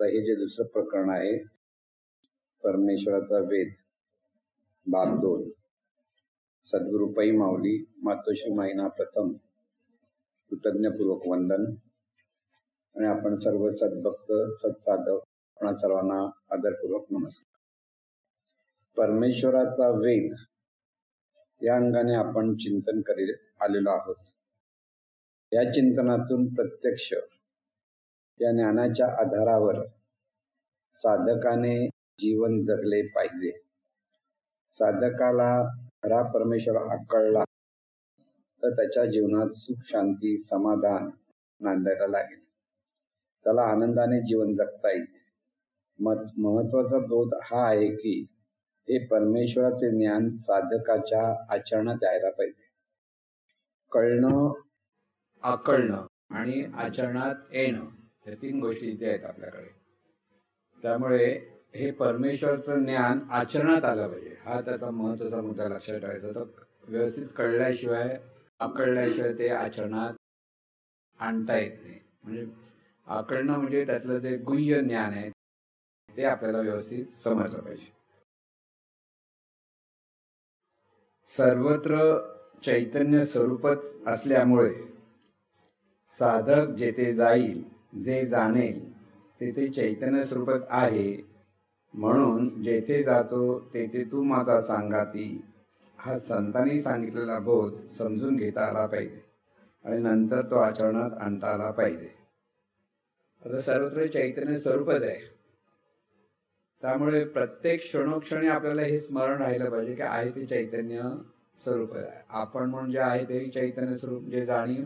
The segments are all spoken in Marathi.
आता हे जे दुसरं प्रकरण आहे, परमेश्वराचा वेद, भाग 2. सद्गुरु पै माऊली मातोश्री माईना प्रथम कृतज्ञपूर्वक वंदन. आणि आपण सर्व सद्भक्त सत्साधक आपणा सर्वांना आदरपूर्वक नमस्कार. परमेश्वराचा वेद या अंगाने आपण चिंतन करीत आलेलो आहोत. या चिंतनातून प्रत्यक्ष या ज्ञानाच्या आधारावर साधकाने जीवन जगले पाहिजे. साधकाला खरा परमेश्वर आकळला तर त्याच्या जीवनात सुख, शांती, समाधान नांदायला लागेल. त्याला आनंदाने जीवन जगता येईल. महत्वाचा बोध हा आहे की हे परमेश्वराचे ज्ञान साधकाच्या आचरणात यायला पाहिजे. कळणं, आकळणं आणि आचरणात येणं या 3 गोष्टी इथे आहेत आपल्याकडे. त्यामुळे हे परमेश्वरचं ज्ञान आचरणात आलं पाहिजे. हा त्याचा महत्वाचा मुद्दा लक्षात ठेवायचा. तर व्यवस्थित कळल्याशिवाय, आकळल्याशिवाय ते आचरणात आणता येत नाही. म्हणजे आकळणं म्हणजे त्यातलं जे गुह्य ज्ञान आहे ते आपल्याला व्यवस्थित समजलं पाहिजे. सर्वत्र चैतन्य स्वरूपच असल्यामुळे साधक जेथे जाईल, जे जाणेल तेथे चैतन्य स्वरूपच आहे. म्हणून जेथे जातो तेथे तू माझा सांगाती हा संतांनी सांगितलेला बोध समजून घेता आला पाहिजे आणि नंतर तो आचरणात आणता आला पाहिजे. आता सर्वत्र चैतन्य स्वरूपच आहे. त्यामुळे प्रत्येक क्षणोक्षणी आपल्याला हे स्मरण राहिलं पाहिजे की आहे ते चैतन्य स्वरूप आहे. आपण म्हणजे आहे ते चैतन्य स्वरूप, जे जाणीव,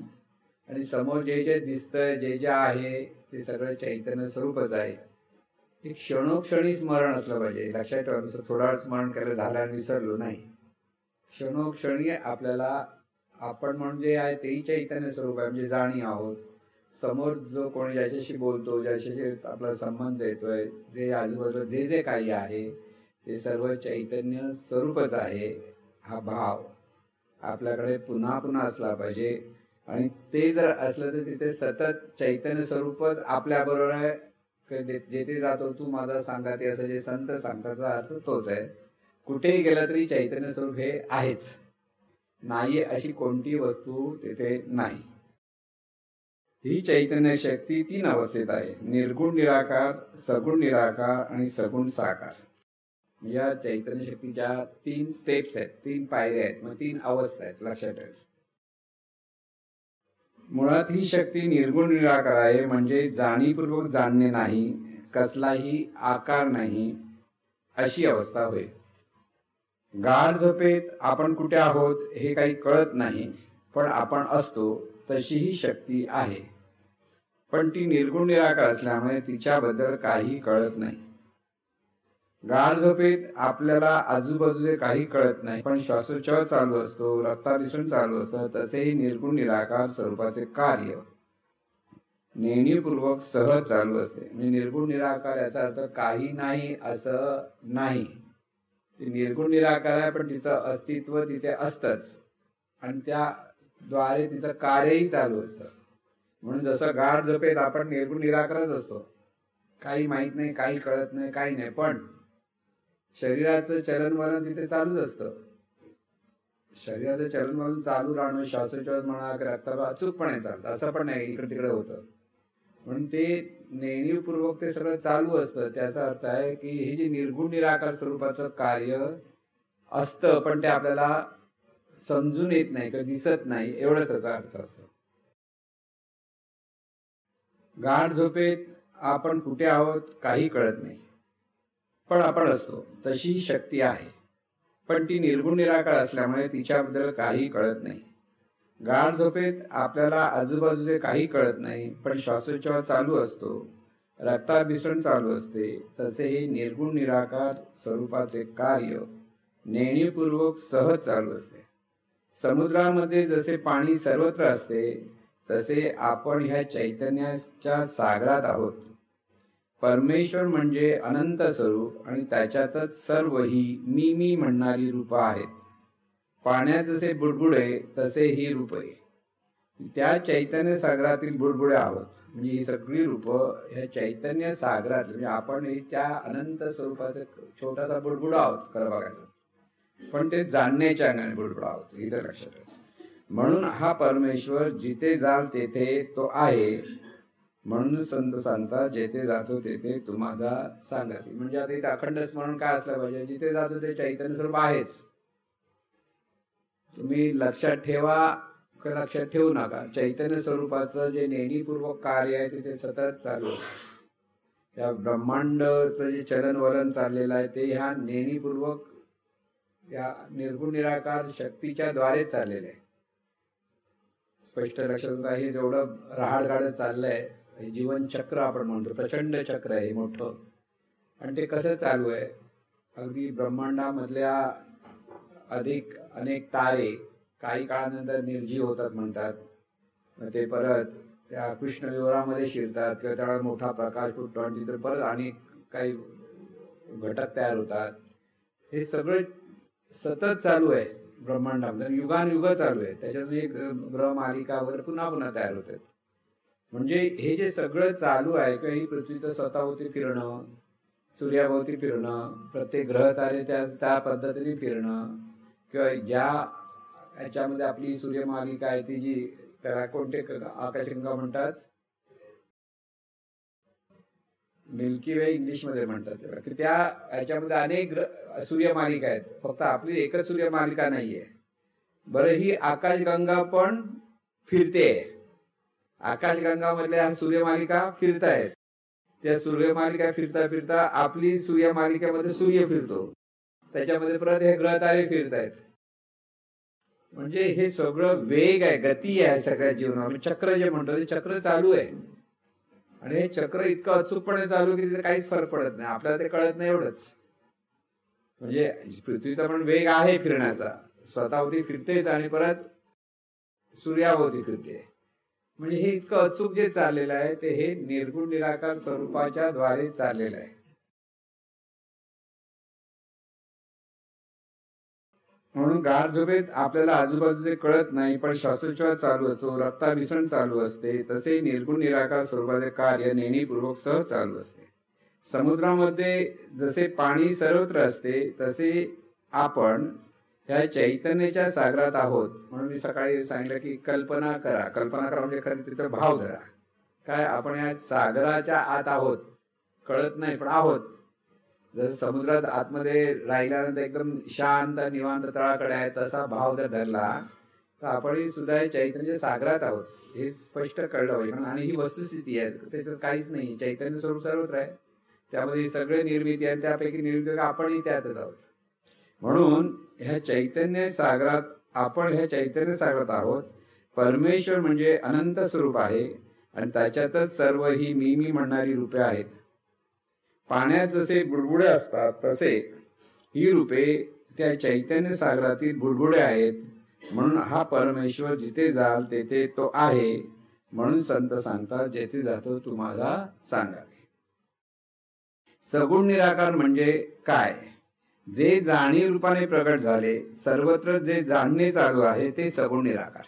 आणि समोर जे जे दिसतंय, जे जे आहे ते सगळं चैतन्य स्वरूपच आहे. एक क्षणोक्षणी स्मरण असलं पाहिजे. लक्षात ठेवा, थोडा वेळ स्मरण केलं झालं आणि विसरलो नाही. क्षणोक्षणी आपल्याला आपण म्हणजे आहे तेही चैतन्य स्वरूप आहे, म्हणजे जाणीव आहोत. समोर जो कोणी ज्याच्याशी बोलतो, ज्याच्याशी आपला संबंध येतोय, जे आजूबाजूला जे जे काही आहे ते सर्व चैतन्य स्वरूपच आहे. हा भाव आपल्याकडे पुन्हा पुन्हा असला पाहिजे. आणि ते जर असलं तर तिथे सतत चैतन्य स्वरूपच आपल्या बरोबर आहे. जेथे जातो तू माझा सांगाते असं जे संत सांगतात अर्थ तोच आहे. कुठेही गेलं तरी चैतन्य स्वरूप हे आहेच. नाही अशी कोणती वस्तू तिथे नाही. ही चैतन्य शक्ती 3 अवस्थेत आहे: निर्गुण निराकार, सगुण निराकार आणि सगुण साकार. या चैतन्य शक्तीच्या 3 स्टेप्स आहेत, 3 पायऱ्या आहेत, मग 3 अवस्था आहेत. लक्षात ठेवायचं. मुळात ही शक्ती निर्गुण निराकार आहे, म्हणजे जाणीवपूर्वक जाणणे नाही, कसलाही आकार नाही, अशी अवस्था होय. गाढ झोपेत आपण कुठे आहोत हे काही कळत नाही, पण आपण असतो, तशी ही शक्ती आहे. पण ती निर्गुण निराकार असल्यामुळे तिच्याबद्दल काही कळत नाही. गाढ झोपेत आपल्याला आजूबाजूचे काही कळत नाही, पण श्वासोच्छवास चालू असतो, रक्ताभिसरण चालू असतं. तसेही निर्गुण निराकार स्वरूपाचे कार्य नेणीवपूर्वक सहज चालू असते. म्हणजे निर्गुण निराकार याचा अर्थ काही नाही असं नाही. ती निर्गुण निराकार आहे, पण तिचं अस्तित्व तिथे असतंच आणि त्याद्वारे तिचं कार्यही चालू असतं. म्हणून जसं गाढ झोपेत आपण निर्गुण निराकारच असतो, काही माहित नाही, काही कळत नाही, काही नाही, पण शरीराचं चलनवलन तिथे चालूच असतं. शरीराचं चलनवलन चालू राहणं, श्वासोच्छवास म्हणा, रक्तप्रवाह अचूकपणे चालतं, असं पण नाही इकडे तिकडे होतं. म्हणून ते नेणीवपूर्वक ते सगळं चालू असतं. त्याचा अर्थ आहे की हे जे निर्गुण निराकार स्वरूपाचं कार्य असतं, पण ते आपल्याला समजून येत नाही किंवा दिसत नाही, एवढंच त्याचा अर्थ असतो. गाढ झोपेत आपण कुठे आहोत काही कळत नाही, पण आपण असतो, तशी शक्ती आहे. पण ती निर्गुण निराकार असल्यामुळे तिच्याबद्दल काही कळत नाही. गाढ झोपेत आपल्याला आजूबाजूचे काही कळत नाही, पण श्वासोच्छवास चालू असतो, रक्ताभिसरण चालू असते. तसे हे निर्गुण निराकार स्वरूपाचे कार्य नेणीवपूर्वक सहज चालू असते. समुद्रामध्ये जसे पाणी सर्वत्र असते, तसे आपण ह्या चैतन्याच्या सागरात आहोत. परमेश्वर म्हणजे अनंत स्वरूप आणि त्याच्यातच सर्व ही मी म्हणणारी रूप आहेत. पाण्यात जसे बुडबुडे तसे ही रूपे. त्या चैतन्य सागरातील बुडबुडे आहोत. म्हणजे ही सगळी रूपं ह्या चैतन्य सागरात, म्हणजे आपण त्या अनंत स्वरूपाचा छोटासा बुडबुडा आहोत खरं बघायचं, पण ते जाणण्याच्या अंगाने बुडबुडा आहोत, इथं लक्षात ठेवायचं. म्हणून हा परमेश्वर जिथे जाल तेथे तो आहे, म्हणून संत सांगतात जेथे जातो तेथे तू माझा सांगाती. म्हणजे आता इथे अखंड स्मरण काय असलं पाहिजे, जिथे जातो ते चैतन्य स्वरूप आहेच. तुम्ही लक्षात ठेवा का लक्षात ठेवू नका, चैतन्य स्वरूपाचं जे नेणीपूर्वक कार्य आहे ते सतत चालू असतं. त्या ब्रह्मांडचं जे चलनवलन चाललेलं आहे ते ह्या नेणीपूर्वक या निर्गुण निराकार शक्तीच्या द्वारे चाललेलं आहे. स्पष्ट लक्षात होतं. हे जेवढं रहाडगाडं चाललंय, हे जीवन चक्र आपण म्हणतो, प्रचंड चक्र आहे मोठं. आणि ते कसं चालू आहे, अगदी ब्रह्मांडामधल्या अनेक तारे काही काळानंतर निर्जीव होतात म्हणतात. मग ते परत त्या कृष्णविवरामध्ये शिरतात किंवा त्यावेळेला मोठा प्रकाश फुटतो आणि तिथे परत अनेक काही घटक तयार होतात. हे सगळं सतत चालू आहे ब्रह्मांडामध्ये, युगानुयुग चालू आहे. त्याच्यातून एक ग्रह मालिका वगैरे पुन्हा पुन्हा तयार होतात. म्हणजे हे जे सगळं चालू आहे किंवा ही पृथ्वीचं स्वतःभोवती फिरणं, सूर्याभोवती फिरणं, प्रत्येक ग्रह तारे त्या पद्धतीने फिरणं, किंवा ज्या याच्यामध्ये आपली सूर्यमालिका आहे ती जी त्याला कोणते आकाशगंगा म्हणतात, मिल्की वे इंग्लिशमध्ये म्हणतात, की त्या याच्यामध्ये अनेक सूर्यमालिका आहेत. फक्त आपली एकच सूर्यमालिका नाहीये. बरं, ही आकाशगंगा पण फिरते. आकाशगंगा मधल्या सूर्यमालिका फिरतायत. त्या सूर्यमालिका फिरता फिरता आपली सूर्यमालिकेमध्ये सूर्य फिरतो, त्याच्यामध्ये परत हे ग्रह तारे फिरतायत. म्हणजे हे सगळं वेग आहे, गती आहे सगळ्या जीवनामध्ये. चक्र जे म्हणतो ते चक्र चालू आहे. आणि हे चक्र इतकं अचूकपणे चालू की तिथे काहीच फरक पडत नाही, आपल्याला ते कळत नाही एवढंच. म्हणजे पृथ्वीचा पण वेग आहे फिरण्याचा, स्वतःभोवती फिरतेच आणि परत सूर्याभोवती फिरते. म्हणजे हे इतकं अचूक जे चाललेलं आहे ते हे निर्गुण निराकार स्वरूपाच्या द्वारे चाललेलं आहे. म्हणून गाढ झोपेत आपल्याला आजूबाजूचे कळत नाही, पण श्वासोच्छवास चालू असतो, रक्ताभिसरण चालू असते. तसे निर्गुण निराकार स्वरूपाचे कार्य नेहमीपूर्वक सहज चालू असते. समुद्रामध्ये जसे पाणी सर्वत्र असते तसे आपण ह्या चैतन्याच्या सागरात आहोत. म्हणून मी सकाळी सांगितलं की कल्पना करा म्हणजे खरं तिथं भाव धरा. काय, आपण या सागराच्या आत आहोत, कळत नाही पण आहोत. जसं समुद्रात आतमध्ये राहिल्यानंतर एकदम शांत निवांत तळाकडे आहे, तसा भाव जर धरला तर आपण सुद्धा चैतन्य सागरात आहोत हे स्पष्ट कळलं पाहिजे. आणि ही वस्तुस्थिती आहे, त्याचं काहीच नाही. चैतन्य स्वरूप सर्वत्र आहे, त्यामध्ये सगळे निर्मिती आहे, त्यापैकी निर्मिती आपणही त्यातच आहोत. म्हणून ह्या चैतन्य सागरात आपण ह्या चैतन्य सागरात आहोत. परमेश्वर म्हणजे अनंत स्वरूप आहे आणि त्याच्यातच सर्व ही मी म्हणणारी रूपे आहेत. पाण्यात जसे बुडबुडे असतात तसे ही रूपे त्या चैतन्य सागरातील बुडबुडे आहेत. म्हणून हा परमेश्वर जिथे जाल तेथे तो आहे, म्हणून संत सांगतात जेथे जातो तू माझा सांगावे. सगुण निराकार म्हणजे काय? जे जाणीव रूपाने प्रगट झाले, सर्वत्र जे जाणणे चालू आहे ते सगुण निराकार.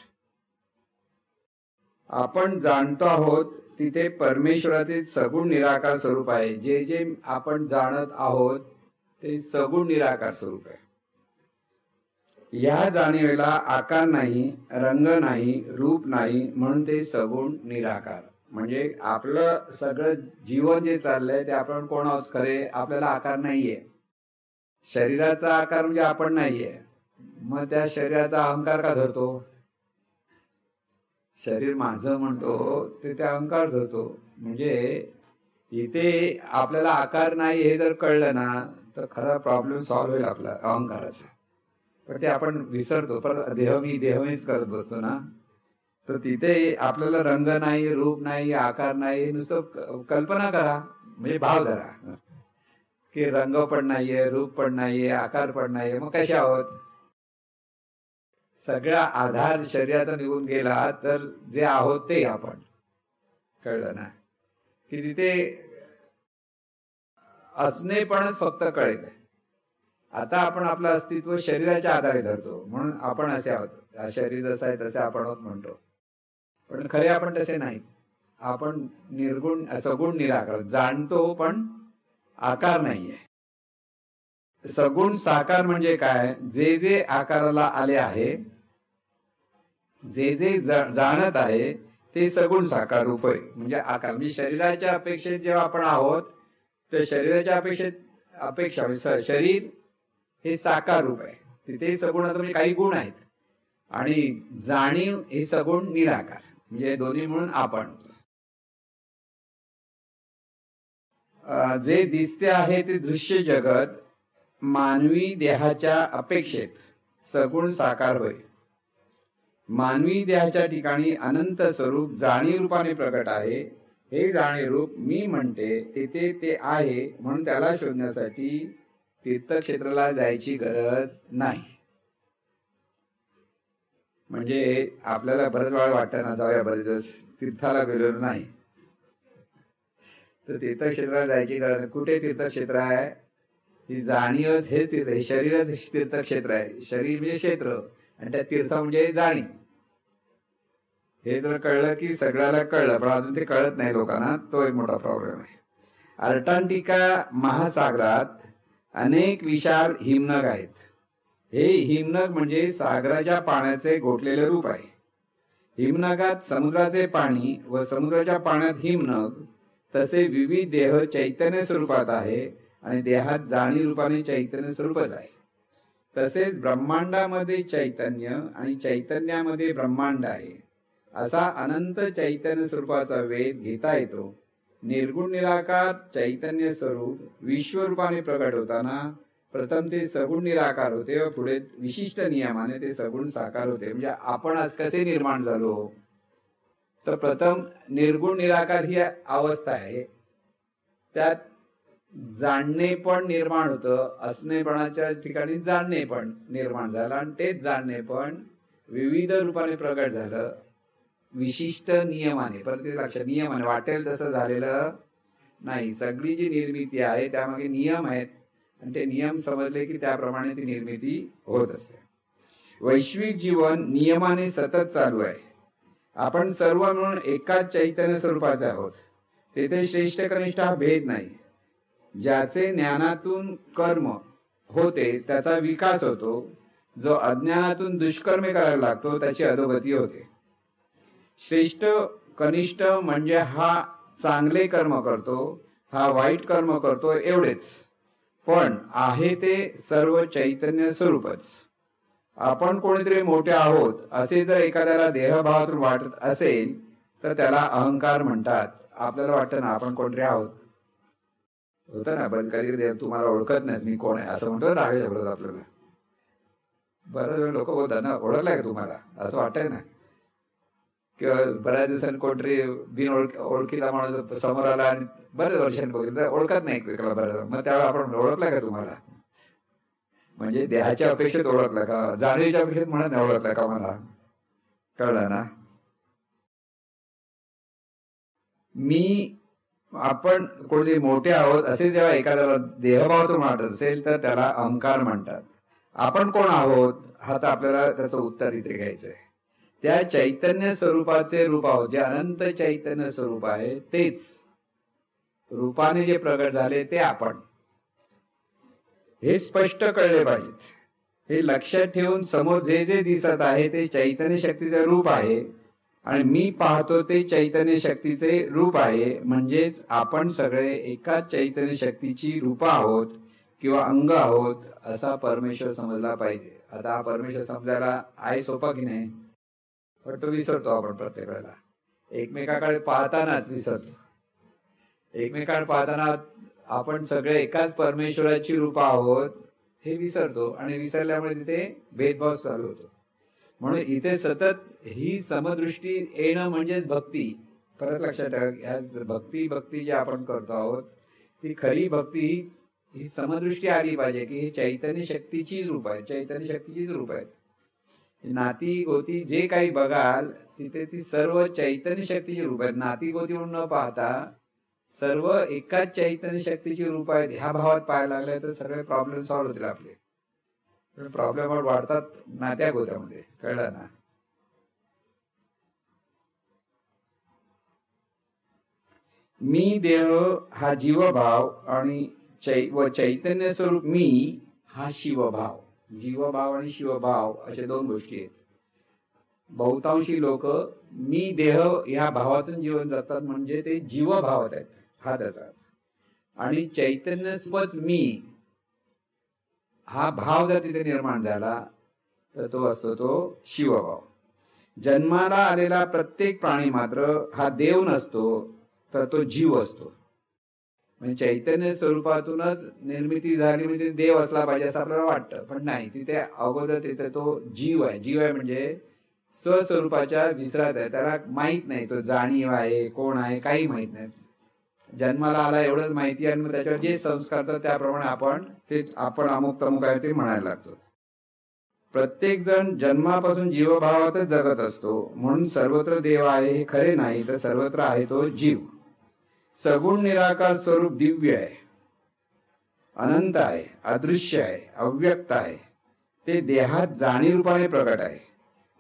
आपण जाणतो आहोत तिथे परमेश्वराचे सगुण निराकार स्वरूप आहे. जे जे आपण जाणत आहोत ते सगुण निराकार स्वरूप आहे. या जाणीवेला आकार नाही, रंग नाही, रूप नाही, म्हणून ते सगुण निराकार. म्हणजे आपलं सगळं जीवन जे चाललंय ते आपण कोण आहोत खरे, आपल्याला आकार नाहीये. शरीराचा आकार म्हणजे आपण नाहीये. मग त्या शरीराचा अहंकार का धरतो? शरीर माझं म्हणतो ते त्या अहंकार धरतो. म्हणजे इथे आपल्याला आकार नाही हे जर कळलं ना तर खरा प्रॉब्लेम सॉल्व्ह होईल आपला अहंकाराचा. पण ते आपण विसरतो, परत देहमीच करत बसतो ना. तर तिथे आपल्याला रंग नाही, रूप नाही, आकार नाही, नुसतं कल्पना करा, म्हणजे भाव धरा की रंग पण नाहीये, रूप पण नाहीये, आकार पण नाहीये, मग कसे आहोत? सगळा आधार शरीराचा निघून गेला तर जे आहोत ते आपण. कळलं ना की तिथे असणेपणच फक्त कळेल. आता आपण आपलं अस्तित्व शरीराच्या आधारे धरतो, म्हणून आपण असे आहोत. शरीर जसं आहे तसे आपण आहोत म्हणतो, पण खरे आपण तसे नाहीत. आपण निर्गुण सगुण निराकार जाणतो पण आकार नाहीये. सगुण साकार म्हणजे काय? जे जे आकाराला आले आहे, जे जे जाणत आहे ते सगुण साकार रूप आहे. म्हणजे आकार म्हणजे शरीराच्या अपेक्षेत जेव्हा आपण आहोत तर शरीराच्या अपेक्षा शरीर हे साकार रूप आहे. तिथे सगुणात म्हणजे काही गुण आहेत आणि जाणीव हे सगुण निराकार म्हणजे दोन्ही म्हणून आपण. जे दिसते आहे ते दृश्य जगत मानवी देहाच्या अपेक्षेत सगुण साकार होय. मानवी देहाच्या ठिकाणी अनंत स्वरूप जाणीव रूपाने प्रकट आहे. हे जाणीव रूप मी म्हणते तेथे ते आहे म्हणून त्याला शोधण्यासाठी तीर्थक्षेत्राला जायची गरज नाही. म्हणजे आपल्याला बरेच वेळा वाटतं ना जाऊया बरेच दिवस तीर्थाला गेलेलो नाही, तर तीर्थक्षेत्राला जायची गरज. कुठे तीर्थक्षेत्र आहे? ही जाणीवच हेच तीर्थ, हे शरीरच तीर्थक्षेत्र आहे. शरीर म्हणजे क्षेत्र आणि त्या तीर्थ म्हणजे जाणीव. हे जर कळलं की सगळ्याला कळलं, पण अजून ते कळत नाही लोकांना, तो एक मोठा प्रॉब्लेम आहे. अर्टांटिका महासागरात अनेक विशाल हिमनग आहेत. हे हिमनग म्हणजे सागराच्या पाण्याचे गोठलेले रूप आहे. हिमनगात समुद्राचे पाणी व समुद्राच्या पाण्यात हिमनग तसे विविध देह चैतन्य स्वरूपात आहे आणि देहात जाणीव रूपाने चैतन्य स्वरूपच आहे. तसेच ब्रह्मांडामध्ये चैतन्य आणि चैतन्यामध्ये ब्रह्मांड आहे असा अनंत चैतन्य स्वरूपाचा वेध घेता येतो. निर्गुण निराकार चैतन्य स्वरूप विश्वरूपाने प्रकट होताना प्रथम ते सगुण निराकार होते व पुढे विशिष्ट नियमाने ते सगुण साकार होते. म्हणजे आपण आज कसे निर्माण झालो? तर प्रथम निर्गुण निराकार ही अवस्था आहे, त्यात जाणणे पण निर्माण होतं, असणेपणाच्या ठिकाणी जाणणे पण निर्माण झालं आणि तेच जाणणे पण विविध रूपाने प्रकट झालं विशिष्ट नियमाने. परत ते लक्षात, नियमाने वाटेल तसं झालेलं नाही. सगळी जी निर्मिती आहे त्यामागे नियम आहेत आणि ते नियम समजले की त्याप्रमाणे ती निर्मिती होत असते. वैश्विक जीवन नियमाने सतत चालू आहे. आपण सर्व मिळून एकाच चैतन्य स्वरूपाचे आहोत. तेथे श्रेष्ठ कनिष्ठ हा भेद नाही. ज्याचे ज्ञानातून कर्म होते त्याचा विकास होतो, जो अज्ञानातून दुष्कर्मे करायला लागतो त्याची अधोगती होते. श्रेष्ठ कनिष्ठ म्हणजे हा चांगले कर्म करतो, हा वाईट कर्म करतो एवढेच, पण आहे ते सर्व चैतन्य स्वरूपच. आपण कोणीतरी मोठे आहोत असे जर एखाद्याला देहभावातून वाटत असेल तर त्याला अहंकार म्हणतात. आपल्याला वाटतं ना आपण कोणतरी आहोत, होतं ना कधी देव तुम्हाला ओळखत नाही मी कोण आहे असं म्हणतो रागाच्या बरोबर आपल्याला. बऱ्याच वेळ लोक बोलतात ना ओळखलाय का तुम्हाला, असं वाटतंय ना. किंवा बऱ्याच दिवसांनी कोणतरी ओळखीचा माणूस समोर आला आणि बऱ्याच वर्षांनी बघितलं ओळखत नाही एकमेकाला बऱ्याच, मग त्यावेळेला आपण ओळखलाय का तुम्हाला? म्हणजे देहाच्या अपेक्षेत ओळखलं का, जाणीवीच्या अपेक्षेत म्हणत नाही ओळखलं का मला? कळलं ना. आपण कोणते मोठे आहोत असे जेव्हा एखाद्याला देहभावातून वाटत असेल तर त्याला अहंकार म्हणतात. आपण कोण आहोत हा तर आपल्याला त्याचं उत्तर इथे घ्यायचंय. त्या चैतन्य स्वरूपाचे रूप आहोत, जे अनंत चैतन्य स्वरूप आहे तेच रूपाने जे प्रगट झाले ते आपण. हे स्पष्ट कळले पाहिजेत. हे लक्षात ठेवून समोर जे जे दिसत आहे ते चैतन्य शक्तीचे रूप आहे आणि मी पाहतो ते चैतन्य शक्तीचे रूप आहे. म्हणजेच आपण सगळे एकाच चैतन्य शक्तीची रूप आहोत किंवा अंग आहोत असा परमेश्वर समजला पाहिजे. आता हा परमेश्वर समजायला आहे सोपा की नाही, पण तो विसरतो आपण प्रत्येक वेळेला. एकमेकाकडे पाहतानाच विसरतो. एकमेकांकडे पाहताना आपण सगळे एकाच परमेश्वराची रूप आहोत हे विसरतो आणि विसरल्यामुळे तिथे भेदभाव चालू होतो. म्हणून इथे सतत ही समदृष्टी येणं म्हणजेच भक्ती. परत लक्षात ठेवा, भक्ती जी आपण करतो आहोत ती खरी भक्ती ही समदृष्टी आली पाहिजे की हे चैतन्य शक्तीचीच रूप आहे, चैतन्य शक्तीचीच रूप आहेत. नाती गोती जे काही बघाल तिथे ती सर्व चैतन्य शक्तीची रूप आहेत. नाती गोती म्हणून न पाहता सर्व एकाच चैतन्य शक्तीची रूप आहेत. ह्या भावात पाहायला लागले तर सगळे प्रॉब्लेम सॉल्व्ह होतील आपले. प्रॉब्लेम वाढतात नात्या गोत्यामध्ये, कळलं ना. मी देह हा जीवभाव आणि चैतन्य स्वरूप मी हा शिवभाव. जीवभाव आणि शिवभाव अशा दोन गोष्टी आहेत. बहुतांशी लोक मी देह ह्या भावातून जीवन जगतात, म्हणजे ते जीवभावात आहेत, हा त्याचा. आणि चैतन्य स्वच मी हा भाव जर तिथे निर्माण झाला तर तो असतो तो शिवभाव. जन्माला आलेला प्रत्येक प्राणी मात्र हा देव नसतो, तर तो जीव असतो. म्हणजे चैतन्य स्वरूपातूनच निर्मिती झाली म्हणजे देव असला पाहिजे असं आपल्याला वाटतं, पण नाही. तिथे अगोदर तिथे तो जीव आहे. जीव आहे म्हणजे स्वस्वरूपाच्या विसरात आहे. त्याला माहित नाही तो जाणीव आहे, कोण आहे, काही माहित नाही. जन्माला आला एवढंच माहिती आहे, आणि मग त्याच्यावर जे संस्कार तर त्याप्रमाणे आपण अमुक तमुक आहे ते म्हणायला लागतो. प्रत्येक जण जन्मापासून जीवभावातच जगत असतो, म्हणून सर्वत्र देव आहे हे खरे नाही, तर सर्वत्र आहे तो जीव. सगुण निराकार स्वरूप दिव्य आहे, अनंत आहे, अदृश्य आहे, अव्यक्त आहे. ते देहात जाणीव रूपाने प्रकट आहे.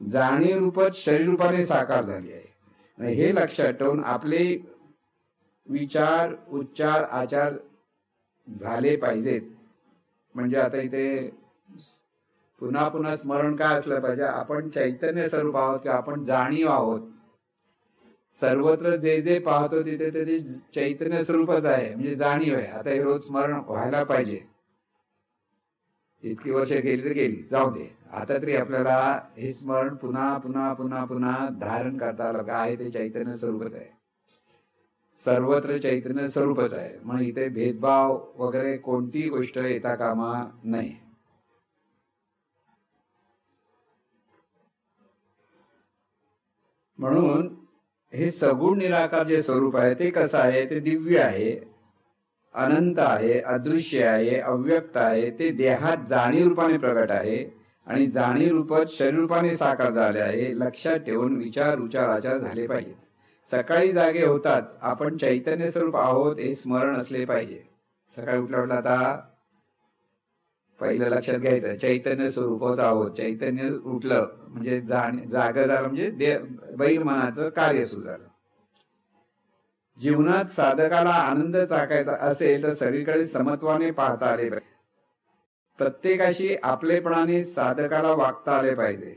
जाणीव रूपात शरीर रूपाने साकार झाली आहे. आणि हे लक्षात ठेवून आपले विचार, उच्चार, आचार झाले पाहिजेत. म्हणजे आता इथे पुन्हा पुन्हा स्मरण काय असलं पाहिजे, आपण चैतन्य स्वरूप आहोत की आपण जाणीव आहोत. सर्वत्र जे जे पाहतो तिथे ते चैतन्य स्वरूपच आहे, म्हणजे जाणीव आहे. आता हे रोज स्मरण व्हायला पाहिजे. इतकी वर्ष गेली तर गेली, जाऊ दे. आता तरी आपल्याला हे स्मरण पुन्हा पुन्हा पुन्हा पुन्हा धारण करता आलं का आहे ते चैतन्य स्वरूपच आहे. सर्वत्र चैतन्य स्वरूपच आहे. म्हणून इथे भेदभाव वगैरे कोणतीही गोष्ट येता कामा नाही. म्हणून हे सगुण निराकार जे स्वरूप आहे ते कसं आहे, ते दिव्य आहे, अनंत आहे, अदृश्य आहे, अव्यक्त आहे. ते देहात जाणीव रूपाने प्रगट आहे आणि जाणीव रूपात शरीर रूपाने साकार झाले आहे. लक्षात ठेवून विचार, उच्चार, आचार झाले पाहिजेत. सकाळी जागे होताच आपण चैतन्य स्वरूप आहोत हे स्मरण असले पाहिजे. सकाळी उठल्या आता पहिलं लक्षात घ्यायचं चैतन्य स्वरूपच आहोत. चैतन्य उठलं म्हणजे जागा झालं म्हणजे बहिर्मनाचं कार्य सुरू झालं. जीवनात साधकाला आनंद चाकायचा असेल तर सगळीकडे समत्वाने पाहता आले पाहिजे. प्रत्येकाशी आपलेपणाने साधकाला वागता आले पाहिजे.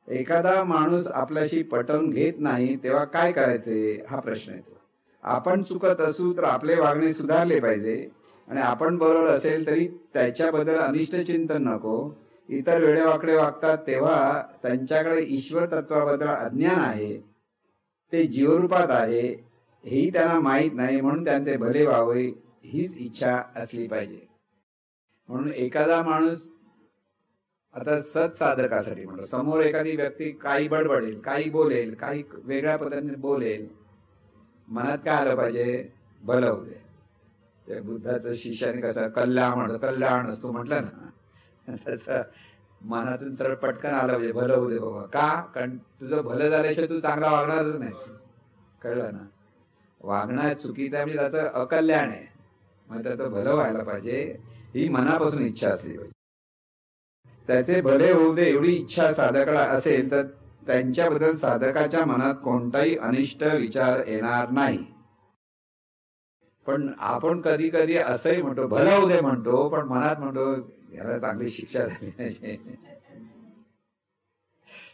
एखादा माणूस आपल्याशी पटवून घेत नाही तेव्हा काय करायचे हा प्रश्न येतो. आपण चुकत असू तर आपले वागणे सुधारले पाहिजे, आणि आपण बरोबर असेल तरी त्याच्याबद्दल अनिष्ट चिंतन नको. इतर वेडेवाकडे वागतात तेव्हा त्यांच्याकडे ईश्वर तत्वाबद्दल अज्ञान आहे, ते जीवरूपात आहे हेही त्यांना माहीत नाही, म्हणून त्यांचे भले व्हावे हीच इच्छा असली पाहिजे. म्हणून एखादा माणूस आता सत्साधकासाठी म्हणतो, समोर एखादी व्यक्ती काही बडबडेल, काही बोलेल, काही वेगळ्या पद्धतीने बोलेल, मनात काय आलं पाहिजे, भलं होऊ दे. त्या बुद्धाचं शिष्याने कसं कल्याण असतो म्हटलं ना, तसं मनातून सरळ पटकन आलं पाहिजे, भलं होऊ दे बाबा. का? कारण तुझं भलं झाल्याशिवाय तू चांगला वागणारच नाहीस. कळलं ना? वागणं चुकीचं आहे म्हणजे त्याचं अकल्याण आहे. मग त्याचं भलं व्हायला पाहिजे ही मनापासून इच्छा असली पाहिजे. त्याचे भले होऊ दे एवढी इच्छा साधकाला असेल तर त्यांच्याबद्दल साधकाच्या मनात कोणताही अनिष्ट विचार येणार नाही. पण आपण कधी कधी असंही म्हणतो, भलं होऊ दे म्हणतो, पण मनात म्हणतो याला चांगली शिक्षा झाली पाहिजे.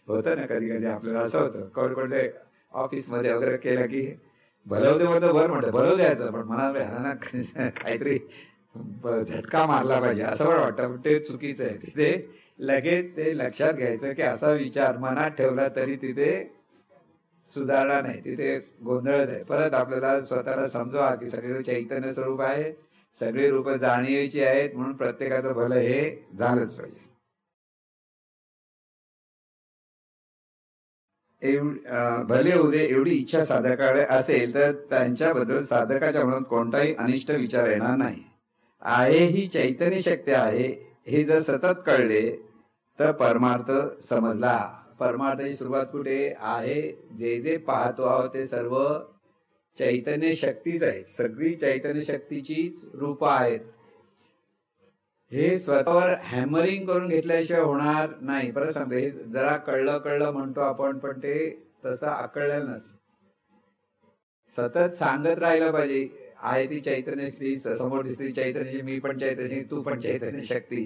होतं ना कधी कधी आपल्याला असं होतं. कोणते ऑफिसमध्ये वगैरे केलं की भलं होऊ दे म्हणतो, बरं म्हणतो भलं द्यायचं, पण मनात काहीतरी झटका मारला पाहिजे असं वाटतं. ते चुकीचं आहे. तिथे लगेच ते लक्षात घ्यायचं की असा विचार मनात ठेवला तरी तिथे सुधारणा नाही, तिथे गोंधळच आहे. परत आपल्याला स्वतःला समजवा की सगळे चैतन्य स्वरूप आहे, सगळी रूप जाणीवेची आहेत, म्हणून प्रत्येकाचं भलं हे झालंच पाहिजे. भले होऊ दे एवढी इच्छा साधकाकडे असेल तर त्यांच्याबद्दल साधकाच्या मनात कोणताही अनिष्ट विचार येणार नाही. आहे ही चैतन्य शक्ती आहे हे जर सतत कळले तर परमार्थ समजला. परमार्थाची सुरुवात कुठे आहे? जे जे पाहतो आहोत ते सर्व चैतन्य शक्तीच आहे. सगळी चैतन्य शक्तीचीच रूप आहेत. हे स्वतःवर हॅमरिंग करून घेतल्याशिवाय होणार नाही. परत सांगतो, हे जरा कळलं म्हणतो आपण, पण ते तसं आकळलेलं नसतं. सतत सांगत राहिलं पाहिजे, आहे ती चैतन्य शक्ती, समोर दिसते चैतन्य, मी पण चैतन्य, तू पण चैतन्य शक्ती.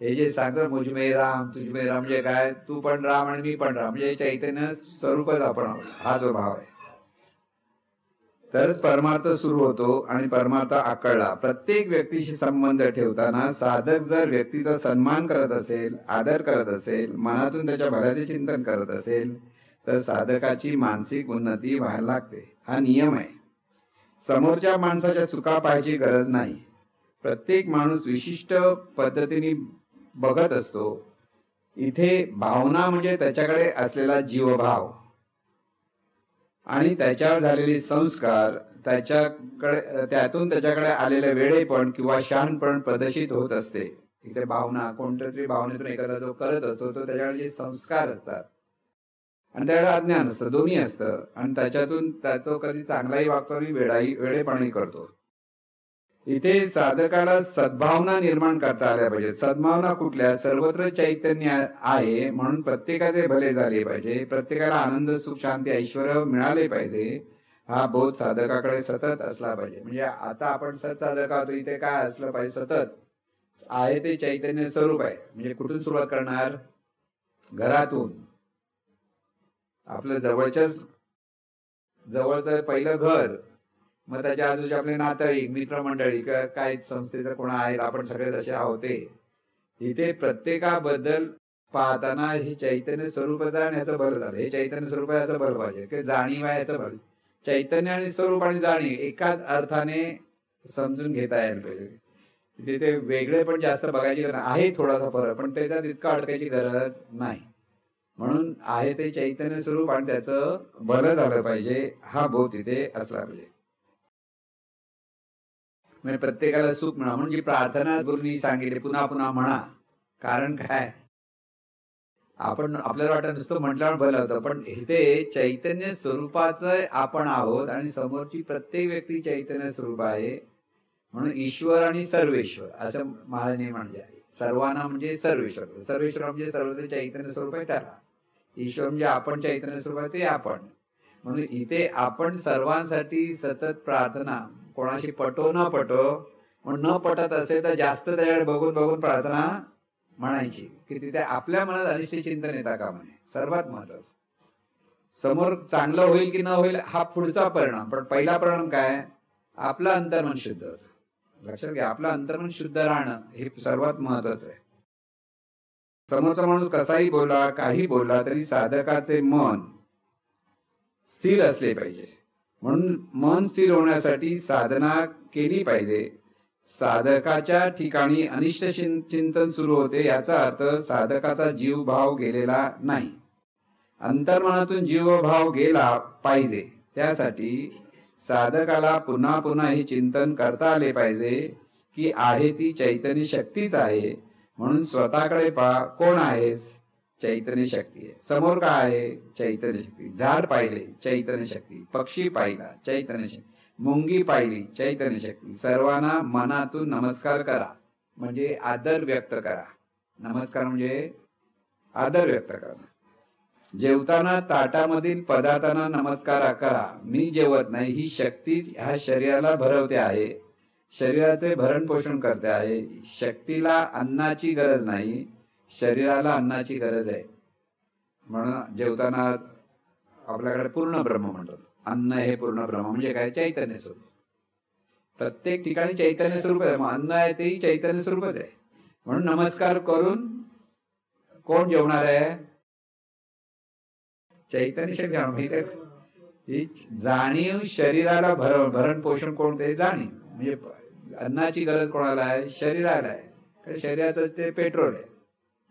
हे जे सांगतात मुझमे राम तुझमे राम, म्हणजे काय, तू पण राम आणि मी पण राम, म्हणजे चैतन्य स्वरूपच आपण आहोत, हा जो भाव आहे. तरच परमार्थ सुरू होतो आणि परमार्थ आकळला. प्रत्येक व्यक्तीशी संबंध ठेवताना साधक जर व्यक्तीचा सन्मान करत असेल, आदर करत असेल, मनातून त्याच्या भल्याचे चिंतन करत असेल, तर साधकाची मानसिक उन्नती व्हायला लागते. हा नियम आहे. समोरच्या माणसाच्या चुका पाहायची गरज नाही. प्रत्येक माणूस विशिष्ट पद्धतीने बघत असतो. इथे भावना म्हणजे त्याच्याकडे असलेला जीवभाव आणि त्याच्यावर झालेले संस्कार, त्यातून त्याच्याकडे आलेले वेडेपण किंवा शहाणपण प्रदर्शित होत असते. इथे भावना, कोणत्या तरी भावनेतून एखादा जो करत असतो तो त्याच्याकडे जे संस्कार असतात आणि त्याच्याकडे अज्ञान असतं, दोन्ही असतं, आणि त्याच्यातून तो कधी चांगलाही वागतो आणि वेडेपणाही करतो. इथे साधकाला सद्भावना निर्माण करता आल्या पाहिजे. सद्भावना कुठल्या? सर्वत्र चैतन्य आहे म्हणून प्रत्येकाचे भले झाले पाहिजे, प्रत्येकाला आनंद, सुख, शांती, ऐश्वर मिळाले पाहिजे, हा बोध साधकाकडे सतत असला पाहिजे. म्हणजे आता आपण सत्साधक आहोत, इथे काय असलं पाहिजे? सतत आहे ते चैतन्य स्वरूप आहे. म्हणजे कुठून सुरुवात करणार? घरातून. आपलं जवळचं पहिलं घर, मग त्याच्या आजूबाजूचे आपले नातेवाईक, मित्रमंडळी, काय संस्थेचं कोण आहेत, आपण सगळे जसे आहोत. इथे प्रत्येकाबद्दल पाहताना हे चैतन्य स्वरूपाचं आणि याचं बल झालं, हे चैतन्य स्वरूप आहे याचं बल पाहिजे, की जाणीव आहे याचं बल. चैतन्य आणि स्वरूप आणि जाणीव एकाच अर्थाने समजून घेता यायला पाहिजे. तिथे वेगळे पण जास्त बघायची गरज आहे, थोडासा फरक, पण त्याच्यात इतकं अडकायची गरज नाही. म्हणून आहे ते चैतन्य स्वरूप आणि त्याचं बल झालं पाहिजे, हा बोध तिथे असला पाहिजे. म्हणजे प्रत्येकाला सुख म्हणा, म्हणजे प्रार्थना गुरुनी सांगितली पुन्हा पुन्हा म्हणा. कारण काय, आपण आपल्याला वाटत नुसतं म्हटल्यावर भलं होतं, पण इथे चैतन्य स्वरूपाचं आपण आहोत आणि समोरची प्रत्येक व्यक्ती चैतन्य स्वरूप आहे. म्हणून ईश्वर आणि सर्वेश्वर असं महाराजांनी म्हणजे आहे. सर्वांना म्हणजे सर्वेश्वर, सर्वेश्वर म्हणजे सर्व चैतन्य स्वरूप आहे त्याला. ईश्वर म्हणजे आपण चैतन्य स्वरूप आहे ते आपण. म्हणून इथे आपण सर्वांसाठी सतत प्रार्थना, कोणाशी पटो न पटो, पण न पटत असेल तर जास्त त्याच्याकडे बघून बघून प्रार्थना म्हणायची, की तिथे आपल्या मनात अनिष्ट चिंतन येता कामा नये. सर्वात महत्वाचं, समोर चांगलं होईल की न होईल हा पुढचा परिणाम, पण पहिला परिणाम काय? आपलं अंतर्मन शुद्ध होतं. लक्षात घ्या, आपलं अंतर्मन शुद्ध राहणं हे सर्वात महत्वाचं आहे. समोरचा माणूस कसाही बोला, काही बोलला तरी साधकाचे मन स्थिर असले पाहिजे. म्हणून मन स्थिर होण्यासाठी साधना केली पाहिजे. साधकाच्या ठिकाणी अनिष्ट चिंतन सुरू होते, याचा अर्थ साधकाचा जीवभाव गेलेला नाही. अंतर्मनातून जीवभाव गेला पाहिजे. त्यासाठी साधकाला पुन्हा पुन्हा हे चिंतन करता आले पाहिजे की आहे ती चैतन्य शक्तीच आहे. म्हणून स्वतःकडे पहा, कोण आहेस? चैतन्य शक्ती आहे. समोर काय आहे? चैतन्य शक्ती. झाड पाहिले, चैतन्य शक्ती. पक्षी पाहिला, चैतन्य शक्ती. मुंगी पाहिली, चैतन्य शक्ती. सर्वांना मनातून नमस्कार करा, म्हणजे आदर व्यक्त करा. नमस्कार म्हणजे आदर व्यक्त करा. जेवताना ताटामधील पदार्थांना नमस्कार करा. मी जेवत नाही, ही शक्तीच ह्या शरीराला भरवते आहे, शरीराचे भरण पोषण करते आहे. शक्तीला अन्नाची गरज नाही, शरीराला अन्नाची गरज आहे. म्हणून जेवताना आपल्याकडे पूर्ण ब्रह्म म्हणतात. अन्न हे पूर्ण ब्रह्म म्हणजे काय? चैतन्य स्वरूप. प्रत्येक ठिकाणी चैतन्य स्वरूप आहे, मग अन्न आहे तेही चैतन्य स्वरूपच आहे. म्हणून नमस्कार करून कोण जेवणार आहे? चैतन्य शक्ती. ही जाणीव शरीराला भरण पोषण कोणते? जाणीव. म्हणजे अन्नाची गरज कोणाला आहे? शरीराला आहे. कारण शरीराचं ते पेट्रोल आहे,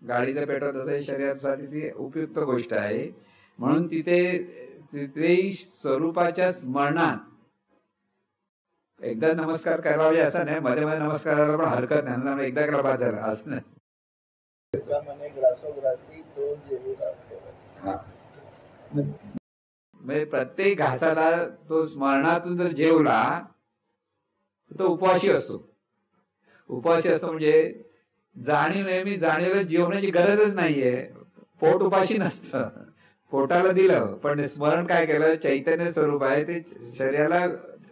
गाडीचं पेट्रोल. तसं शरीरासाठी ती उपयुक्त गोष्ट आहे. म्हणून तिथे स्वरूपाच्या स्मरणात एकदा नमस्कार करावे असं नाही, मध्ये मध्ये नमस्कार करायला पण हरकत नाही. एकदा केला बाद झाला असं नाही. म्हणजे प्रत्येक घासाला तो स्मरणातून जर जेवला तो उपवाशी असतो. उपवाशी असतो म्हणजे जाणीव नेहमी, जाणीवला जेवण्याची गरजच नाहीये. पोट उपाशी नसतं, पोटाला दिलं पण स्मरण काय केलं, चैतन्य स्वरूप आहे ते शरीराला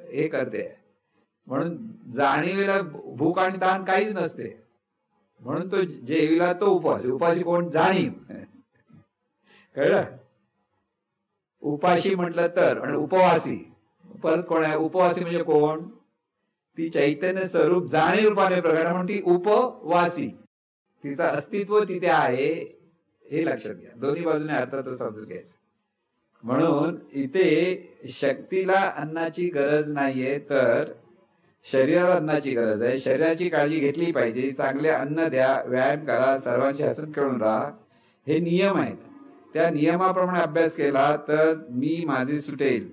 हे करते, म्हणून जाणीवेला भूक आणि ताण काहीच नसते, म्हणून तो जेवीला तो उपवास. उपाशी कोण? जाणीव. कळलं? उपाशी म्हटलं तर, आणि उपवासी परत कोण आहे? उपवासी म्हणजे कोण? ती चैतन्य स्वरूप जाणीव रूपाने प्रकट, म्हणून ती उपवासी, तिचं अस्तित्व तिथे आहे हे लक्षात घ्या. दोन्ही बाजूने अर्थात समजून घ्यायचं. म्हणून इथे शक्तीला अन्नाची गरज नाहीये, तर शरीराला अन्नाची गरज आहे. शरीराची काळजी घेतली पाहिजे, चांगले अन्न द्या, व्यायाम करा, सर्वांशी हसून खेळून राहा, हे नियम आहेत. त्या नियमाप्रमाणे अभ्यास केला तर मी माझे सुटेल,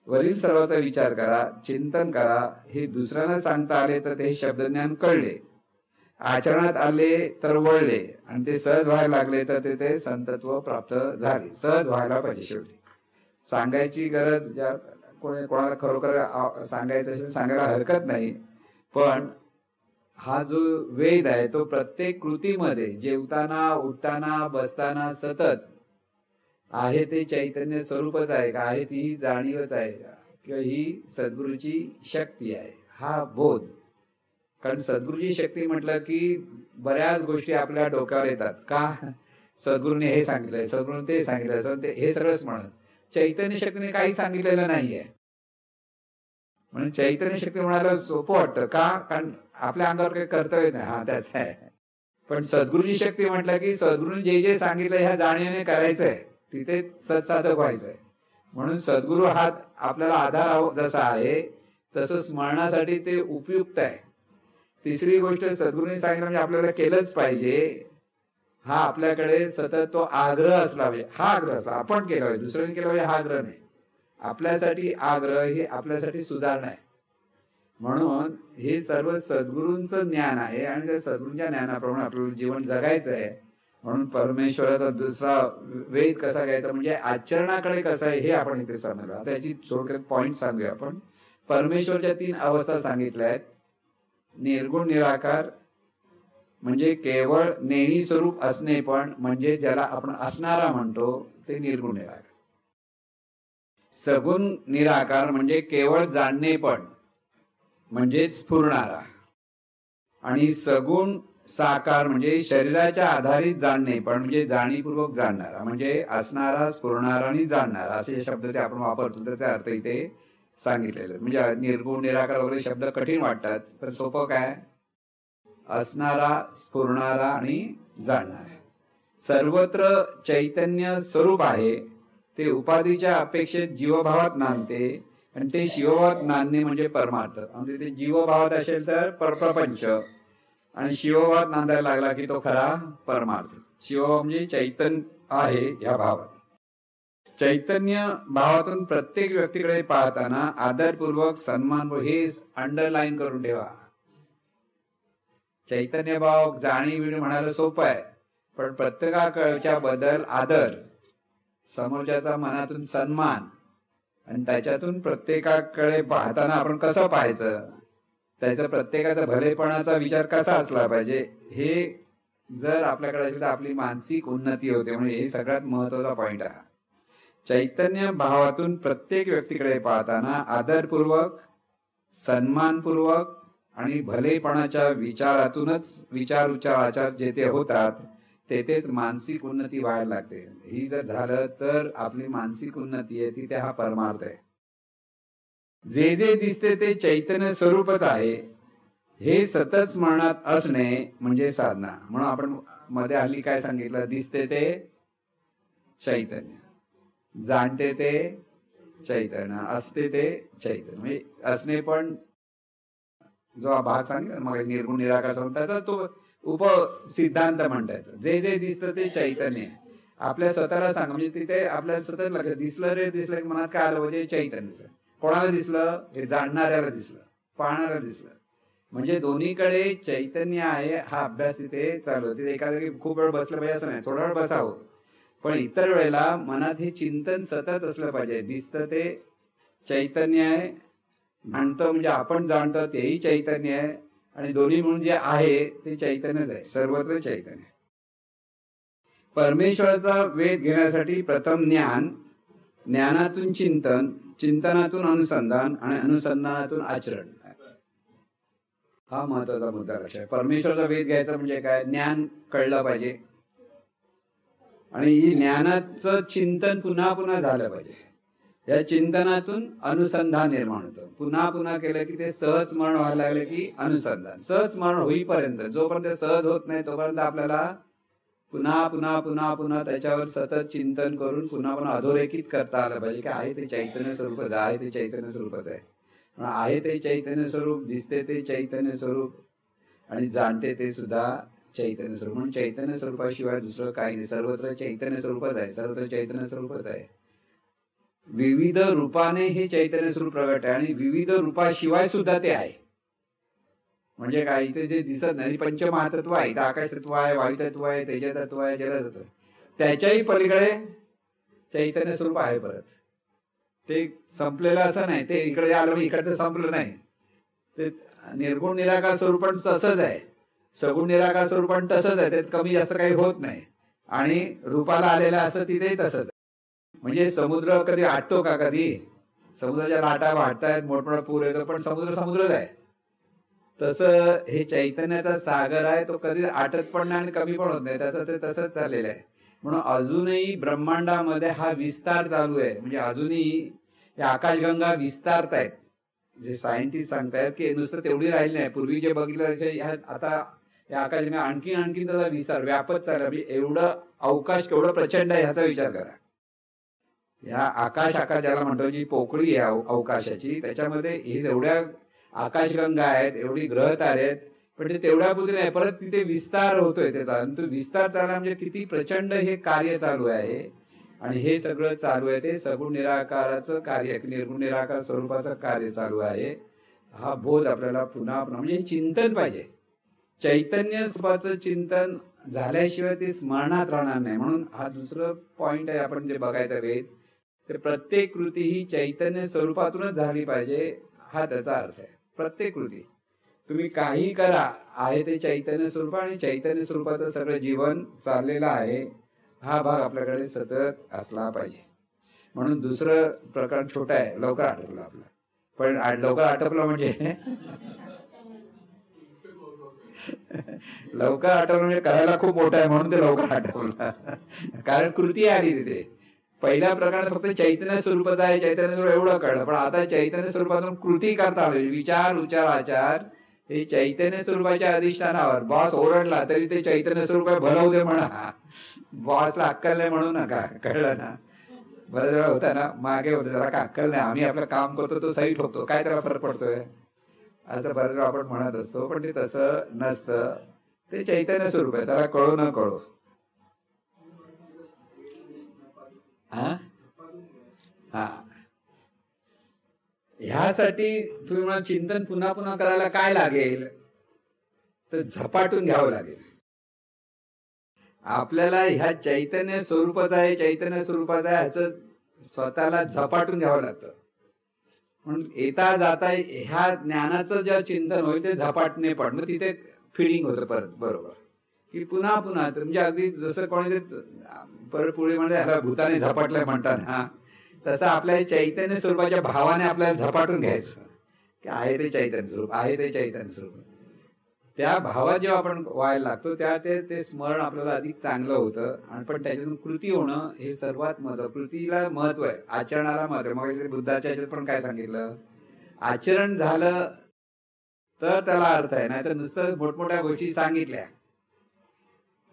वरील सर्वाचा विचार करा, चिंतन करा. हे दुसऱ्यांना सांगता आले तर ते शब्दज्ञान कळले, आचरणात आले तर वळले, आणि ते सहज व्हायला लागले तर ते संतत्व प्राप्त झाले. सहज व्हायला पाहिजे. शेवटी सांगायची गरज, ज्या कोणाला खरोखर सांगायचं असेल सांगायला हरकत नाही, पण हा जो वेद आहे तो प्रत्येक कृतीमध्ये जेवताना, उठताना, बसताना सतत आहे ते चैतन्य स्वरूपच आहे का, आहे ती जाणीवच आहे का, किंवा ही सद्गुरूची शक्ती आहे, हा बोध. कारण सद्गुरूची शक्ती म्हटलं की बऱ्याच गोष्टी आपल्या डोक्यावर येतात. का? सद्गुरूने हे सांगितलंय, सद्गुरूने ते सांगितलंय, हे सगळंच म्हणत. चैतन्य शक्तीने काही सांगितलेलं नाहीये, म्हणून चैतन्य शक्ती म्हणायला सोपं वाटतं. का? कारण आपल्या अंगावर काही कर्तव्य नाही, हा त्याच आहे. पण सद्गुरूची शक्ती म्हटलं की सद्गुरूने जे जे सांगितलं ह्या जाणीवेने करायचंय, तिथे सत्साधक व्हायचंय. म्हणून सद्गुरू हा आपल्याला आधार जसा आहे तसं स्मरणासाठी ते उपयुक्त आहे. तिसरी गोष्ट, सद्गुरूने सांगितलं म्हणजे आपल्याला केलंच पाहिजे, हा आपल्याकडे सतत तो आग्रह असला पाहिजे. हा आग्रह असला, आपण केला पाहिजे, दुसऱ्याने केला पाहिजे हा आग्रह नाही. आपल्यासाठी आग्रह ही आपल्यासाठी सुधारणा आहे. म्हणून हे सर्व सद्गुरूंचं ज्ञान आहे, आणि त्या सद्गुरूंच्या ज्ञानाप्रमाणे आपल्याला जीवन जगायचं आहे. म्हणून परमेश्वराचा दुसरा वेद कसा घ्यायचा, म्हणजे आचरणाकडे कसं आहे हे आपण इथे समजलं. त्याची थोडक्यात पॉइंट सांगूया आपण. परमेश्वरच्या 3 अवस्था सांगितल्या आहेत. निर्गुण निराकार म्हणजे केवळ नेणी स्वरूप असणे, पण म्हणजे ज्याला आपण असणारा म्हणतो ते निर्गुण निराकार. सगुण निराकार म्हणजे केवळ जाणणे पण, म्हणजे स्फुरणारा. आणि सगुण साकार म्हणजे शरीराच्या आधारित जाणणे पण, म्हणजे जाणीवपूर्वक जाणणारा, म्हणजे असणारा, स्फुरणारा आणि जाणणारा असे शब्द ते आपण वापरतो. त्याचा अर्थ इथे सांगितलेलं. म्हणजे निर्गुण निराकार वगैरे शब्द कठीण वाटतात, पण सोपं काय? असणारा, स्फुरणारा आणि जाणणारा. सर्वत्र चैतन्य स्वरूप आहे, ते उपाधीच्या अपेक्षेत जीवभावात नांदते, आणि ते शिवभावात नांदणे म्हणजे परमार्थ. म्हणजे ते जीवभावात असेल तर परप्रपंच, आणि शिवभावात नांदायला लागला की तो खरा परमार्थ. शिवभाव म्हणजे चैतन्य आहे या भावात. चैतन्य भावातून प्रत्येक व्यक्तीकडे पाहताना आदरपूर्वक, सन्मानपूर्वक, हे अंडरलाईन करून ठेवा. चैतन्य भाव जाणीव म्हणायला सोपं आहे, पण प्रत्येकाच्या बद्दल आदर, समोरच्याचा मनातून सन्मान, आणि त्याच्यातून प्रत्येकाकडे पाहताना आपण कसं पाहायचं, त्याचा प्रत्येकाचा भलेपणाचा विचार कसा असला पाहिजे, हे जर आपल्याकडे असेल तर आपली मानसिक उन्नती होते. म्हणजे हे सगळ्यात महत्वाचा पॉइंट आहे. चैतन्य भावातून प्रत्येक व्यक्तीकडे पाहताना आदरपूर्वक, सन्मानपूर्वक आणि भलेपणाच्या विचारातूनच विचार उच्चार आचार जेथे होतात तेथेच मानसिक उन्नती व्हायला लागते. ही जर झालं तर आपली मानसिक उन्नती आहे ती त्या हा परमार्थ आहे. जे जे दिसते ते चैतन्य स्वरूपच आहे हे सतत स्मरणात असणे म्हणजे साधना. म्हणून आपण मध्ये हल्ली काय सांगितलं, दिसते ते चैतन्य, जाणते ते चैतन्य, असते ते चैतन्य. म्हणजे असणे पण जो भाग सांगितला मग निर्गुण निराकार त्याचा तो उपसिद्धांत म्हणता येतो. जे जे दिसतं ते चैतन्य आपल्या स्वतःला सांग. म्हणजे तिथे आपल्याला सतत लक्षात दिसलं रे, दिसलं की मनात काय आलं म्हणजे चैतन्य. कोणाला दिसलं? हे जाणणाऱ्याला दिसलं, पाहणाऱ्याला दिसलं. म्हणजे दोन्हीकडे चैतन्य आहे हा अभ्यास तिथे चालू. तिथे एका जागी खूप वेळ बसलं पाहिजे असं नाही, थोडा वेळ बसावं, पण इतर वेळेला मनात हे चिंतन सतत असलं पाहिजे. दिसतं ते चैतन्य आहे, जाणतं म्हणजे आपण जाणतो तेही चैतन्य आहे, आणि दोन्ही म्हणून जे आहे ते चैतन्यच आहे, सर्वत्र चैतन्य. परमेश्वराचा वेध घेण्यासाठी प्रथम ज्ञान, ज्ञानातून चिंतन, चिंतनातून अनुसंधान आणि अनुसंधानातून आचरण. हा महत्वाचा मुद्दा लक्षात. परमेश्वराचा वेध घ्यायचा म्हणजे काय? ज्ञान कळलं पाहिजे आणि ही ज्ञानाचं चिंतन पुन्हा पुन्हा झालं पाहिजे. या चिंतनातून अनुसंधान निर्माण होतं. पुन्हा पुन्हा केलं की ते सहज स्मरण व्हायला लागलं की अनुसंधान. सहज स्मरण होईपर्यंत, जोपर्यंत सहज होत नाही तोपर्यंत आपल्याला पुन्हा पुन्हा पुन्हा पुन्हा त्याच्यावर सतत चिंतन करून पुन्हा पुन्हा अधोरेखित करता आलं पाहिजे की आहे ते चैतन्य स्वरूपच आहे, ते चैतन्य स्वरूपच आहे. आहे ते चैतन्य स्वरूप, दिसते ते चैतन्य स्वरूप आणि जाणते ते सुद्धा चैतन्य स्वरूप. म्हणून चैतन्य स्वरूपाशिवाय दुसरं काही नाही. सर्वत्र चैतन्य स्वरूपच आहे, सर्वत्र चैतन्य स्वरूपच आहे. विविध रूपाने हे चैतन्य स्वरूप प्रगट आहे आणि विविध रूपाशिवाय सुद्धा ते आहे. म्हणजे काय? इथे जे दिसत नाही पंचमहातत्व आहे, इथे आकाश तत्व आहे, वायू तत्व आहे, तेज तत्व आहे, जल तत्व आहे. त्याच्याही पलीकडे चैतन्य स्वरूप आहे. परत ते संपलेलं असं नाही. ते इकडे आलं म्हणजे इकडचं संपलं नाही. ते निर्गुण निराकार स्वरूप पण तसंच आहे, सगुण निराकार स्वरूप पण तसंच आहे. त्यात कमी जास्त काही होत नाही. आणि रूपाला आलेलं असं तिथे तसंच आहे. म्हणजे समुद्र कधी आटतो का? कधी समुद्राच्या लाटा वाढतायत, मोठमोठा पूर येतो, पण समुद्र समुद्रच आहे. तसं हे चैतन्याचा सागर आहे, तो कधी आटत पण नाही आणि कमी पण होत नाही. त्याचं ते तसंच चाललेलं आहे. म्हणून अजूनही ब्रह्मांडामध्ये हा विस्तार चालू आहे. म्हणजे अजूनही या आकाशगंगा विस्तारतायत. जे सायंटिस्ट सांगतायत की नुसतं तेवढी राहिली नाही. पूर्वी जे बघितलं आता या आकाशगंगा आणखीन त्याचा विस्तार व्यापत चालला. म्हणजे एवढं अवकाश केवढं प्रचंड आहे ह्याचा विचार करा. या आकाश ज्याला म्हणतो, जी पोकळी आहे अवकाशाची, त्याच्यामध्ये हे जेवढ्या आकाशगंगा आहेत, एवढी ग्रह तारे आहेत, पण ते तेवढ्या पुरते नाही. परत तिथे विस्तार होतोय त्याचा. आणि तो विस्तार चालला म्हणजे किती प्रचंड हे कार्य चालू आहे. आणि हे सगळं चालू आहे ते सगुण निराकाराचं कार्य, निर्गुण निराकार स्वरूपाचं कार्य चालू आहे. हा बोध आपल्याला पुन्हा पुन्हा म्हणजे चिंतन पाहिजे. चैतन्य स्वरूपाचं चिंतन झाल्याशिवाय ते स्मरणात राहणार नाही. म्हणून हा दुसरं पॉइंट आहे आपण जे बघायचा वेध. तर प्रत्येक कृती ही चैतन्य स्वरूपातूनच झाली पाहिजे, हा त्याचा अर्थ आहे. प्रत्येक कृती तुम्ही काही करा, आहे ते चैतन्य स्वरूप आणि चैतन्य स्वरूपाचं सगळं जीवन चाललेलं आहे, हा भाग आपल्याकडे सतत असला पाहिजे. म्हणून दुसरं प्रकार छोटा आहे, लवकर आटपलं आपलं. पण लवकर आटपलं म्हणजे लवकर आटवलं म्हणजे करायला खूप मोठं आहे, म्हणून ते लवकर आटवलं. कारण कृती आली तिथे. पहिल्या प्रकारात फक्त चैतन्य स्वरूपात आहे, चैतन्य स्वरूप एवढं कळलं. पण आता चैतन्य स्वरूपातून कृती करता आली. विचार, उच्चार, आचार हे चैतन्य स्वरूपाच्या अधिष्ठानावर. बॉस ओरडला तरी ते चैतन्य स्वरूप भरवू दे म्हणा. बॉसला अक्कल नाही म्हणू नका. कळलं ना? बऱ्याच वेळा होता ना, मागे होतं जरा का अक्कल नाही, आम्ही आपलं काम करतो, तो सही ठोकतो, काय त्याला फरक पडतोय, असं बऱ्याच वेळा आपण म्हणत असतो. पण ते तसं नसतं. ते चैतन्य स्वरूप आहे, त्याला कळो न कळो. ह्यासाठी तुम्ही मला चिंतन पुन्हा पुन्हा करायला काय लागेल, तर झपाटून घ्यावं लागेल. आपल्याला ह्या चैतन्य स्वरूपाचं आहे, चैतन्य स्वरूपाचं आहे, ह्याचं स्वतःला झपाटून घ्यावं लागतं. म्हणून येता जाता ह्या ज्ञानाचं जे चिंतन होईल ते झपाटणे पण मग तिथे फिडिंग होतं परत. बरोबर की पुन्हा पुन्हा म्हणजे अगदी जसं कोणी परत पुढे म्हणजे ह्याला भूताने झपाटलंय म्हणतात ना, तसं आपल्या चैतन्य स्वरूपाच्या भावाने आपल्याला झपाटून घ्यायचं की आहे ते चैतन्य स्वरूप, आहे ते चैतन्य स्वरूप. त्या भावात जेव्हा आपण व्हायला लागतो त्या ते स्मरण आपल्याला अधिक चांगलं होतं. आणि पण त्याच्यातून कृती होणं हे सर्वात महत्व. कृतीला महत्व आहे, आचरणाला महत्व आहे. मग बुद्धाच्या ह्याच्यात पण काय सांगितलं, आचरण झालं तर त्याला अर्थ आहे, नाही तर नुसतं मोठमोठ्या गोष्टी सांगितल्या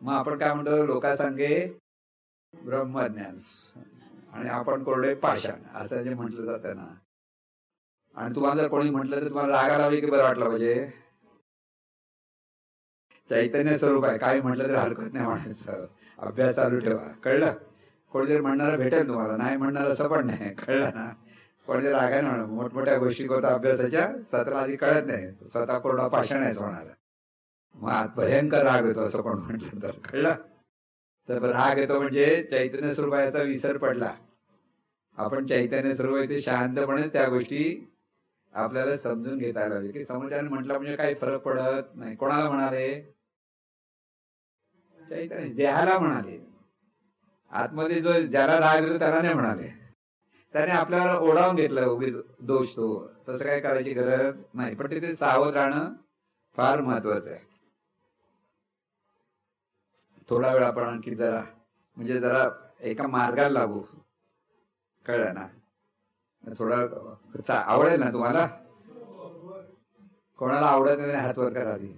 मग आपण काय म्हणतो, लोकांसंगे ब्रह्मज्ञान आणि आपण कोरडे पाषाण असं जे म्हटलं जातं ना. आणि तुम्हाला जर कोणी म्हटलं तर तुम्हाला राग आला की बरं वाटलं पाहिजे, चैतन्य स्वरूप आहे, काही म्हटलं तर हरकत नाही म्हणायचं, अभ्यास चालू ठेवा. कळलं? कोणी जर म्हणणारं भेटेल तुम्हाला, नाही म्हणणार असं पण नाही. कळलं ना? कोणी जर रागाने म्हणा मोठमोठ्या गोष्टी करतो अभ्यासाच्या, स्वतःला आधी कळत नाही, स्वतः कोरडा पाषाण आहे होणार, मग भयंकर राग येतो असं कोण म्हटलं तर. कळलं? तर राग येतो म्हणजे चैतन्य स्वरूपाचा विसर पडला. आपण चैतन्य स्वरूप आहे ते शांतपणे त्या गोष्टी आपल्याला समजून घेता आल्या की समोरच्याने म्हटलं म्हणजे काही फरक पडत नाही. कोणाला म्हणाले? चैतन्य देहाला म्हणाले. आतमध्ये जो ज्याला राग येतो त्याला नाही म्हणाले, त्याने आपल्याला ओढावून घेतलं उगीच दोष तो. तसं काय करायची गरज नाही, पण तिथे सावध राहणं फार महत्वाचं आहे. थोडा वेळ आपण आणखी जरा म्हणजे जरा एका मार्गाला लागू, कळलं ना? थोडा आवडेल ना तुम्हाला? कोणाला आवडत नाही हात वर करावी.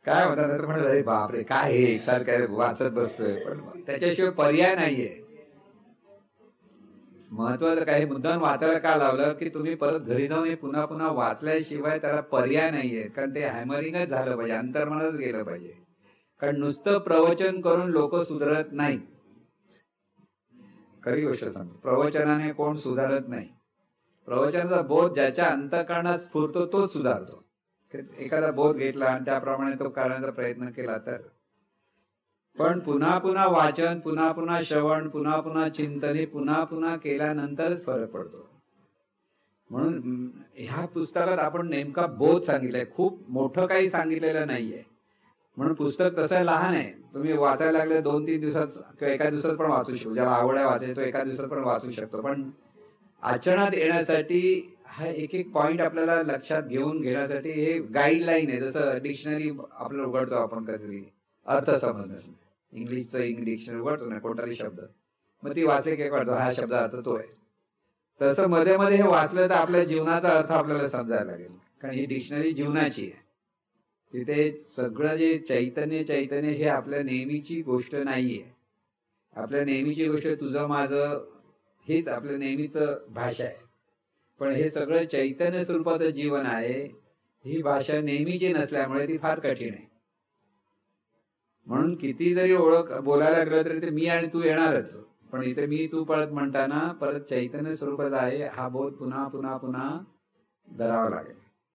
काय म्हणतात तर म्हणलं अरे बापरे काय हे एकसारखं वाचत बसतोय, पण त्याच्याशिवाय पर्याय नाहीये. महत्वाचं काय, मुद्दाम वाचायला का लावलं की तुम्ही परत घरी जाऊन हे पुन्हा पुन्हा वाचल्याशिवाय त्याला पर्याय नाहीये. कारण ते हॅमरिंगच झालं पाहिजे, अंतर्मनच गेलं पाहिजे. कारण नुसतं प्रवचन करून लोक सुधारत नाहीत. खरी गोष्ट सांगतो, प्रवचनाने कोण सुधारत नाही. प्रवचनाचा बोध ज्याच्या अंतःकरणात स्फुरतो तोच सुधारतो. एखादा बोध घेतला आणि त्याप्रमाणे तो करण्याचा प्रयत्न केला तर. पण पुन्हा पुन्हा वाचन, पुन्हा पुन्हा श्रवण, पुन्हा पुन्हा चिंतन, पुन्हा पुन्हा केल्यानंतरच फरक पडतो. म्हणून ह्या पुस्तकात आपण नेमका बोध सांगितलाय, खूप मोठं काही सांगितलेलं नाहीये. म्हणून पुस्तक तसं लहान आहे, तुम्ही वाचायला लागले 2-3 दिवसात किंवा एका दिवसात पण वाचू शकतो. ज्याला आवड आहे वाचायची तो एका दिवसात पण वाचू शकतो. पण आचरणात येण्यासाठी हा एक एक पॉइंट आपल्याला लक्षात घेऊन घेण्यासाठी हे गाईडलाईन आहे. जसं डिक्शनरी आपल्याला उघडतो आपण कधी अर्थ समजण्यासाठी, इंग्लिशचं डिक्शनरी उघडतो ना कोणताही शब्द, मग ती वाचले की कळतो हा शब्द अर्थ तो आहे. तसं मध्ये मध्ये हे वाचलं तर आपल्या जीवनाचा अर्थ आपल्याला समजायला लागेल. कारण ही डिक्शनरी जीवनाची आहे. तिथे सगळं जे चैतन्य हे आपल्या नेहमीची गोष्ट नाहीये. आपल्या नेहमीची गोष्ट तुझं माझं हेच आपलं नेहमीचं भाषा आहे. पण हे सगळं चैतन्य स्वरूपाचं जीवन आहे. ही भाषा नेहमीची नसल्यामुळे ती फार कठीण आहे. म्हणून किती जरी ओळख बोलायला लागलं तरी ते मी आणि तू येणारच. पण इथे मी तू परत म्हणताना परत चैतन्य स्वरूपाचा आहे हा बोध पुन्हा पुन्हा पुन्हा धरावा लागेल.